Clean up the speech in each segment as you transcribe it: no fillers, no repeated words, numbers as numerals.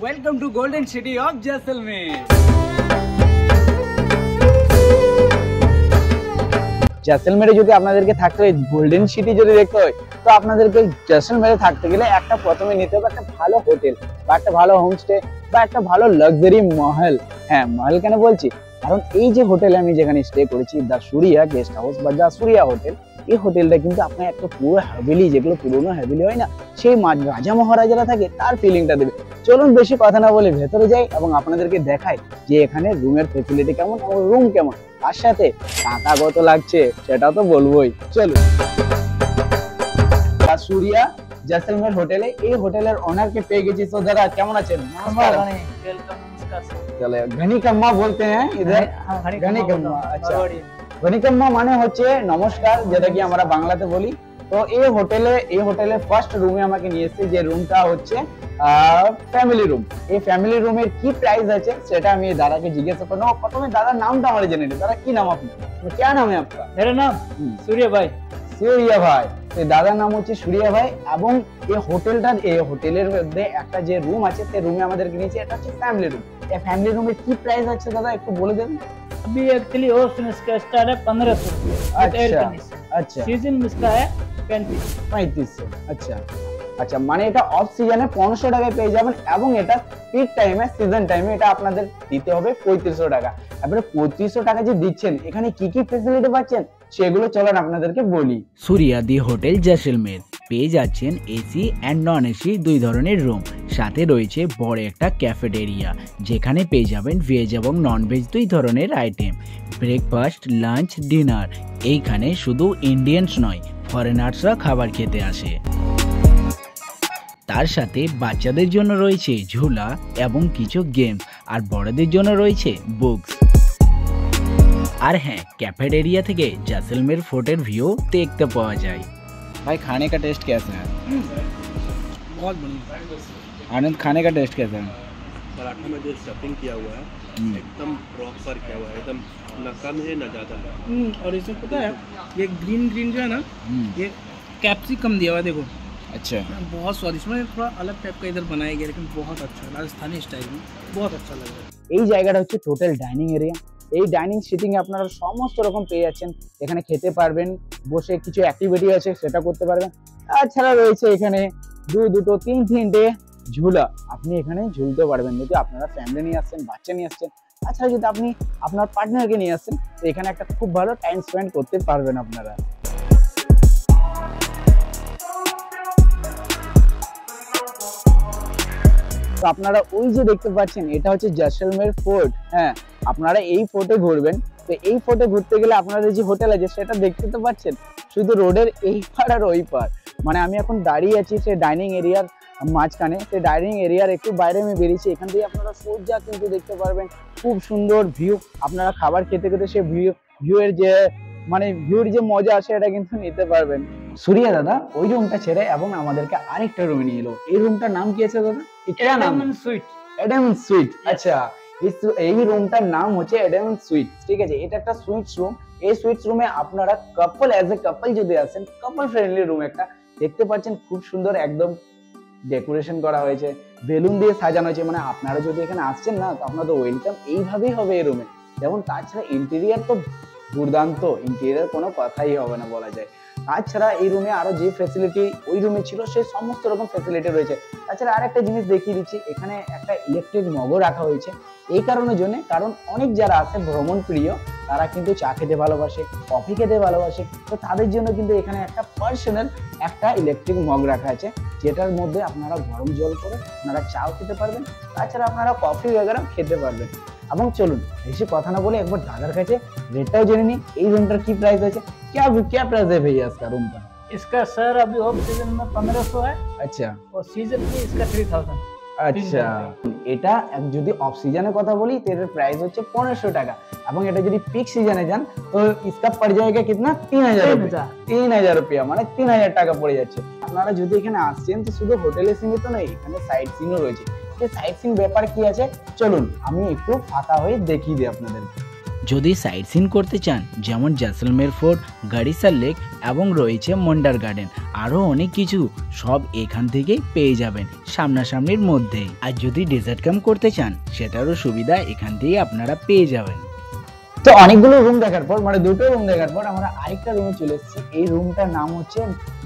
Welcome to Golden City of Jaisalmer. জয়সলমেরে যদি আপনাদেরকে থাকতে হয়, গোল্ডেন সিটি যদি দেখতে হয়, তো আপনাদেরকে জয়সলমেরে থাকতে গেলে একটা প্রথমে নিতে হবে একটা ভালো হোটেল বা একটা ভালো হোমস্টে বা একটা ভালো লাক্সারি মহল। হ্যাঁ, মহল কেন বলছি, কারণ এই যে হোটেলে আমি যেখানে স্টে করেছি, দ্য সুরিয়া গেস্ট হাউস বা দ্য সুরিয়া হোটেল, এই হোটেলটা কিন্তু আপনার একটা পুরো হ্যাভেলি, যেগুলো পুরোনো হ্যাভেলি হয় না, সেই রাজা মহারাজারা থাকে তার ফিলিংটা দেবে। চলুন বেশি কথা না বলে ভেতরে যাই এবং আপনাদেরকে দেখাই যে এখানে রুমের ফেসিলিটি কেমন এবং রুম কেমন, তার সাথে টাকা কত লাগছে সেটা তো বলবোই। চলুন সুরিয়া জয়সলমের হোটেলে, এই হোটেলের ওনারকে পেয়ে গেছি। তো দাদা কেমন আছেন? চলে ঘনিকম্মা বলতে হ্যাঁ ইধর, ঘনিকম্মা। আচ্ছা, ঘনিকম্মা মানে হচ্ছে নমস্কার, যেটা কি আমরা বাংলাতে বলি। তো এই হোটেলে ফার্স্ট রুমে আমাকে নিয়ে এসেছে, যে রুমটা হচ্ছে ফ্যামিলি রুম। এই ফ্যামিলি রুমের কি প্রাইস আছে সেটা আমি দাদাকে জিজ্ঞাসা করবো। প্রথমে দাদার নামটা আমার জেনে নিই। দাদা কি নাম আপনার? क्या नाम है आपका? मेरा नाम सूर्य भाई। सूर्या भाई, তো দাদার নাম হচ্ছে सूर्या भाई। এবং এই হোটেলের মধ্যে একটা যে রুম আছে, সেই রুমে আমাদেরকে নিয়েছে, এটা হচ্ছে ফ্যামিলি রুম। এই ফ্যামিলি রুমের কি প্রাইস আছে দাদা একটু বলে দেন। अभी एक्चुअली होस्ट में इसका स्टार्ट है 1500। अच्छा अच्छा, सीजन में इसका है 3500। अच्छा আচ্ছা, মানে এটা অফ সিজনে 1500 টাকায় পেয়ে যাবেন এবং এটা পিক টাইমে, সিজন টাইমে এটা আপনাদের দিতে হবে 3500 টাকা। এবারে 3500 টাকা যে দিচ্ছেন, এখানে কি কি ফ্যাসিলিটি পাচ্ছেন সেগুলো চলেন আপনাদেরকে বলি। সুরিয়া দি হোটেল জয়সলমের পেয়ে যাচ্ছেন এসি অ্যান্ড নন এসি দুই ধরনের রুম, সাথে রয়েছে বড় একটা ক্যাফেটেরিয়া, যেখানে পেয়ে যাবেন ভেজ এবং নন ভেজ দুই ধরনের আইটেম, ব্রেকফাস্ট, লাঞ্চ, ডিনার। এইখানে শুধু ইন্ডিয়ানস নয়, ফরেনার্সরা খাবার খেতে আসে। তার সাথে বাচ্চাদের জন্য রয়েছে ঝুলা এবং কিছু গেমস, আর বড়দের জন্য রয়েছে বুকস। আর হ্যাঁ, कैफेटेरिया থেকে जैसलमेर फोर्टेर व्यू देखते पाওয়া যায়। भाई खाने का टेस्ट कैसा है? बहुत बढ़िया। आनंद, खाने का टेस्ट कैसा है? पराठा में जो स्टफिंग किया हुआ है एकदम प्रॉपर किया हुआ है, एकदम न कम है न ज़्यादा है। और इसमें पता है ये ग्रीन जो है ना, ये कैप्सिकम दिया हुआ है, देखो। अच्छा, बहुत स्वादिष्ट, मतलब थोड़ा अलग टाइप का इधर बनाया गया, लेकिन बहुत अच्छा राजस्थानी स्टाइल में, बहुत अच्छा लग रहा है। এই জায়গাটা হচ্ছে টোটাল ডাইনিং এরিয়া। এই ডাইনিং সিটিং এ আপনারা সমস্ত রকম পেয়ে যাচ্ছেন। এখানে খেতে পারবেন, বসে কিছু অ্যাক্টিভিটি আছে সেটা করতে পারবেন। তাছাড়া রয়েছে এখানে দুটো তিনটে ঝুলা, আপনি এখানে ঝুলতে পারবেন যদি আপনারা ফ্যামিলি নিয়ে আসছেন, বাচ্চা নিয়ে আসছেন। তাছাড়া যদি আপনি আপনার পার্টনারকে নিয়ে আসছেন, তো এখানে একটা খুব ভালো টাইম স্পেন্ড করতে পারবেন আপনারা। তো আপনারা ওই যে দেখতে পাচ্ছেন, এটা হচ্ছে জয়সলমের ফোর্ট। হ্যাঁ, আপনারা এই ফোর্টে ঘুরবেন। তো এই ফোর্টে ঘুরতে গেলে আপনাদের যে হোটেল আছে সেটা দেখতে তো পাচ্ছেন, শুধু রোডের এই পার আর ওই পার। মানে আমি এখন দাঁড়িয়ে আছি সেই ডাইনিং এরিয়ার মাঝখানে। সেই ডাইনিং এরিয়ার একটু বাইরে আমি বেরিয়েছি, এখান থেকে আপনারা সোজা কিন্তু দেখতে পারবেন খুব সুন্দর ভিউ। আপনারা খাবার খেতে খেতে সেই ভিউয়ের যে মজা আছে এটা কিন্তু নিতে পারবেন। সুরিয়া দাদা ওই রুমটা ছেড়ে এবং আমাদেরকে আরেকটা রুমে নিয়ে এলো। এই রুমটার নাম কি আছে দাদা? Edmund Sweet. Edmund Sweet. আচ্ছা, এই রুমটার নাম হচ্ছে এডামন্ড সুইট। ঠিক আছে, এটা একটা সুইটস রুম। এই সুইটস রুমে আপনারা কাপল যদি আসেন, কাপল ফ্রেন্ডলি রুম একটা দেখতে পাচ্ছেন। খুব সুন্দর একদম ডেকোরেশন করা হয়েছে, বেলুন দিয়ে সাজানো হয়েছে। মানে আপনারা যদি এখানে আসছেন না, তো আপনাদের ওয়েলকাম এইভাবেই হবে এই রুমে। যেমন তাছাড়া ইন্টেরিয়ার তো দুর্দান্ত, ইন্টেরিয়ার কোনো কথাই হবে না বলা যায়। তাছাড়া এই রুমে আরো যে ফ্যাসিলিটি ওই রুমে ছিল, সেই সমস্ত রকম ফ্যাসিলিটি রয়েছে। তাছাড়া আরেকটা জিনিস দেখিয়ে দিচ্ছি, এখানে একটা ইলেকট্রিক মগও রাখা হয়েছে। এই কারণের জন্য, কারণ অনেক যারা আছে ভ্রমণ প্রিয়, তারা কিন্তু চা খেতে ভালোবাসে, কফি খেতে ভালোবাসে। তো তাদের জন্য কিন্তু এখানে একটা পার্সোনাল একটা ইলেকট্রিক মগ রাখা আছে, যেটার মধ্যে আপনারা গরম জল করে আপনারা চাও খেতে পারবেন। তাছাড়া আপনারা কফি वगैरह খেতে পারবেন। এবং চলুন বেশি কথা না বলে একবার দাদার কাছে রেটটাও জেনে নিই, এই রুমটার কি প্রাইস আছে। क्या प्राइस है भैया इसका रूम का? इसका सर अभी ऑफ सीजन में 1500 है। अच्छा, और सीजन में इसका 3000। আচ্ছা, এটা যদি অফ সিজনের কথা বলি তো এর প্রাইস হচ্ছে 1500 টাকা। এবং এটা যদি পিক সিজনে যান তো इसका पड़ जाएगा कितना? 3000 रुपया, মানে 3000 টাকা পড়ে যাচ্ছে। আপনারা যদি এখানে আসছেন তো শুধু হোটেলে সীমিত নয়, এখানে সাইট সিনও রয়েছে। এই সাইট সিন ব্যাপার কি আছে চলুন আমি একটু ফাঁকা হয়ে দেখিয়ে দিই আপনাদের। যদি সাইট সিন করতে চান যেমন জয়সলমের ফোর্ট, গাড়িসার লেক এবং রয়েছে মন্ডার গার্ডেন, আরও অনেক কিছু সব এখান থেকেই পেয়ে যাবেন সামনাসামনির মধ্যেই। আর যদি ডেজার্ট ক্যাম্প করতে চান সেটারও সুবিধা এখান থেকে আপনারা পেয়ে যাবেন। তো অনেকগুলো রুম দেখার পর, মানে দুটো রুম দেখার পর আমরা আরেকটা রুমে চলে এসেছি। এই রুমটার নাম হচ্ছে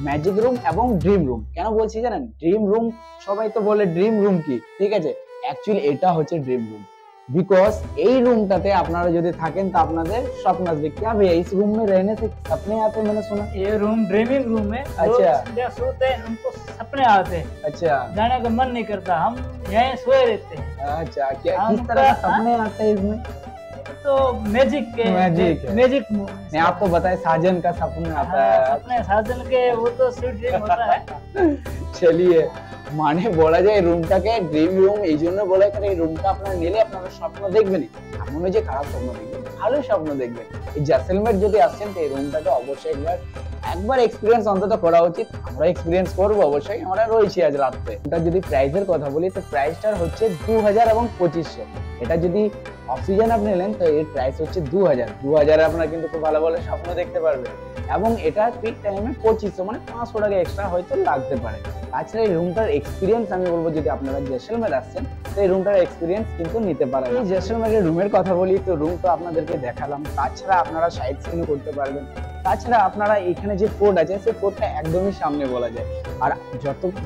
ম্যাজিক রুম এবং ড্রিম রুম। কেন বলছি জানেন? ড্রিম রুম, সবাই তো বলে ড্রিম রুম কি, ঠিক আছে, অ্যাকচুয়ালি এটা হচ্ছে ড্রিম রুম। बिकॉज এই রুমটাতে আপনারা যদি থাকেন তো আপনাদের স্বপ্ন আসবে। क्या भैया इस रूम में रहने से सपने आते हैं? मैंने सुना ये रूम ड्रीमिंग रूम है। अच्छा। जब सोते हैं हमको सपने आते हैं, अच्छा जाने का मन नहीं करता, हम यहीं सोए रहते हैं। अच्छा, क्या किस तरह का सपने आते हैं इसमें? तो मैजिक के मैजिक है। मैजिक नहीं, आप तो बताए साजन का सपने आता है। सपने साजन के वो तो स्वीट ड्रीम होता है। চলিয়ে মানে বলা যায় রুমটাকে ড্রিম রুম এই জন্য বলা হয়, এই রুমটা আপনারা নিলে আপনারা স্বপ্ন দেখবেনই, এমন নয় যে খারাপ স্বপ্ন দেখবেন, ভালো স্বপ্ন দেখবেন। এই জয়সলমের যদি আসছেন তো এই রুমটাকে অবশ্যই একবার এক্সপিরিয়েন্স অন্তত করা উচিত। আমরা এক্সপিরিয়েন্স করবো অবশ্যই, আমরা রয়েছি আজ রাতে। এটা যদি প্রাইসের কথা বলি তো প্রাইসটা হচ্ছে 2000 এবং 2500। এটা যদি অক্সিজেন আপনি নেন তো এর প্রাইস হচ্ছে 2000 আপনারা কিন্তু খুব ভালো ভালো স্বপ্ন দেখতে পারবেন। এবং এটা পিক টাইমে 2500, মানে 500 টাকা এক্সট্রা হয়তো লাগতে পারে। তাছাড়া এই রুমটার এক্সপিরিয়েন্স আমি বলবো যদি আপনারা জয়সলমের আসছেন তো এই রুমটার এক্সপিরিয়েন্স কিন্তু নিতে পারেন। এই জয়সলমের রুমের কথা বলি তো রুম তো আপনাদেরকে দেখালাম, তাছাড়া আপনারা সাইড সিনও করতে পারবেন। তাছাড়া আপনারা এখানে যে ফোর্ট আছে সেই ফোর্টটা একদমই সামনে বলা যায়। আর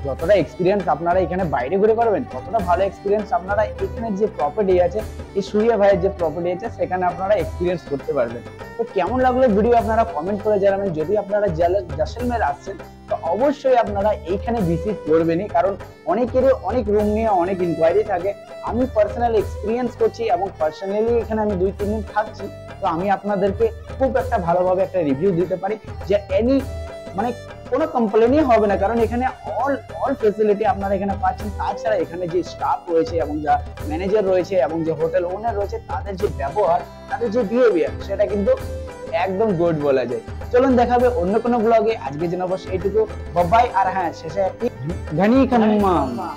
যতটা এক্সপিরিয়েন্স আপনারা এখানে বাইরে ঘুরে পারবেন ততটা ভালো এক্সপিরিয়েন্স আপনারা এখানে যে প্রপার্টি আছে, এই সূর্য ভাইয়ের যে প্রপার্টি আছে সেখানে আপনারা এক্সপিরিয়েন্স করতে পারবেন। তো কেমন লাগলো ভিডিও আপনারা কমেন্ট করে জানাবেন। যদি আপনারা জয়সলমের আসছেন তো অবশ্যই আপনারা এইখানে ভিজিট করবেনই, কারণ অনেকেরই অনেক রুম নিয়ে অনেক ইনকোয়ারি থাকে। আমি পার্সোনাল এক্সপিরিয়েন্স করছি এবং পার্সোনালি এখানে আমি 2-3 দিন থাকছি, তো আমি আপনাদেরকে খুব একটা ভালোভাবে একটা রিভিউ দিতে পারি যে মানে কোনো কমপ্লেনই হবে না, কারণ এখানে অল ফেসিলিটি আপনারা এখানে পাচ্ছেন। তাছাড়া এখানে যে স্টাফ রয়েছে এবং যা ম্যানেজার রয়েছে এবং যে হোটেল ওনার রয়েছে তাদের যে ব্যবহার, তাদের যে বিহেভিয়ার সেটা কিন্তু একদম গুড বলা যায়। চলুন দেখাবে অন্য কোনো ব্লগে, আজকের জন্য অবশ্যই এইটুকু, বাই। আর হ্যাঁ, শেষে একটি ঘনি খাম্মা।